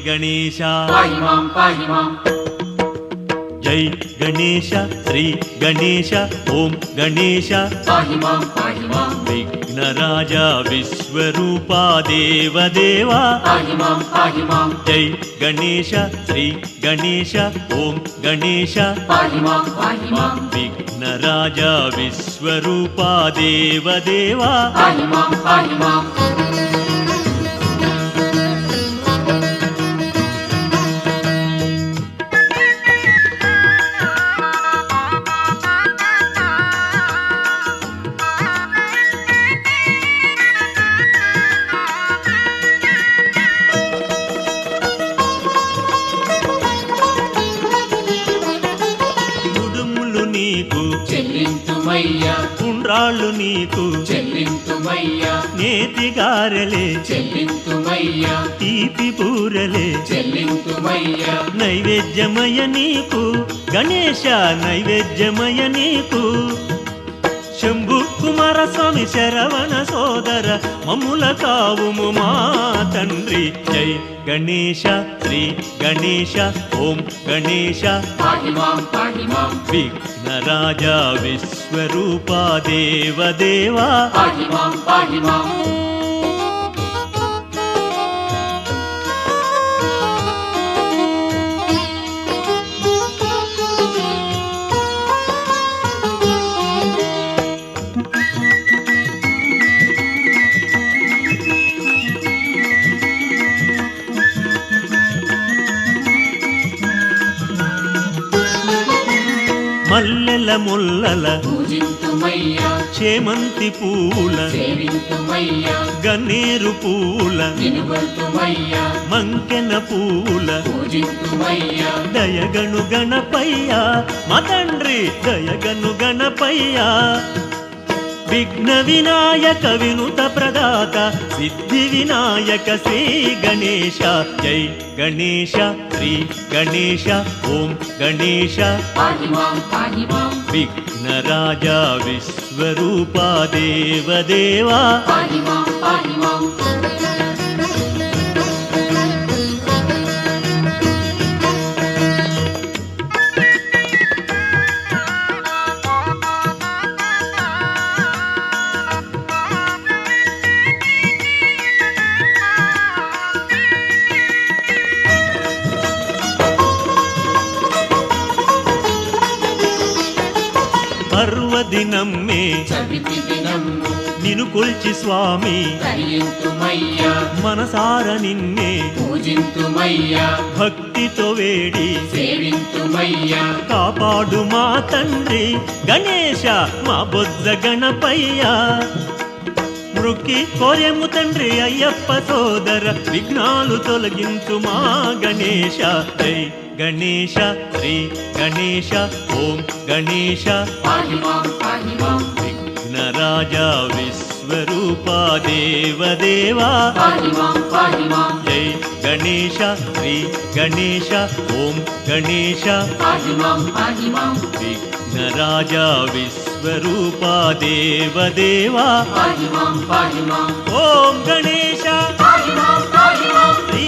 गणेश पाहि मां पाहि मां जय गणेश श्री गणेश ओम गणेश पाहि मां पाहि मां विघ्नराजा विश्वरूपा देवदेवा पाहि मां जय गणेश श्री गणेश ओम गणेश पाहि मां विघ्नराजा विश्वरूपा देवदेवा पाहि मां చెల్లింతుమయ్యా ఉండ్రాళ్ళు నీకు చెల్లింతుమయ్యా నేతిగారెలే చెల్లింతుమయ్యా తీపి బూరెలే చెల్లింతుమయ్యా నైవేద్యమయ నీకు గణేశ నైవేద్యమయ నీకు శంభు కుమార స్వామి శరవణ సోదర మమ్ముల కావుము మా తండ్రి జై గణేశ శ్రీ గణేశ ఓం గణేశ పాहि మాం విఘ్నరాజా విశ్వరూపా దేవదేవా పాहि మాం మల్లెల ముల్లల పూజింతుమయ్యా చేమంతి పూల సేవింతుమయ్యా గన్నేరు పూల నినుగొల్తుమయ్యా మంకెన పూల పూజింతుమయ్యా దయగను గణపయ్య మా తండ్రి దయగను గణపయ్య విఘ్న వినాయక వినుత ప్రదాత సిద్ధి వినాయక శ్రీ గణేశ జై గణేశ శ్రీ గణేశ ఓం గణేశ పాहि మాం విఘ్నరాజా విశ్వరూపా దేవదేవా పాहि మాం పర్వదినమ్మే చవితి దినము నిను కొల్చి స్వామి కరియింతుమయ్యా మనసార నిన్నే పూజింతుమయ్యా భక్తితో వేడి సేవింతుమయ్యా కాపాడు మా తండ్రి గణేశ మా బొజ్జ గణపయ్య మృక్కి కోరెము తండ్రి అయ్యప్ప సోదర విఘ్నాలు తొలగించు మా గణేశ జై గణేశ శ్రీ గణేశ ఓం గణేశ పాहि మాం విఘ్నరాజా విశ్వరూపా దేవదేవా పాहि మాం జై గణేశ శ్రీ గణేశ ఓం గణేశ పాहि మాం విఘ్నరాజా విశ్వరూపా దేవదేవా పాहि మాం ఓం గణేశ పాहि మాం శ్రీ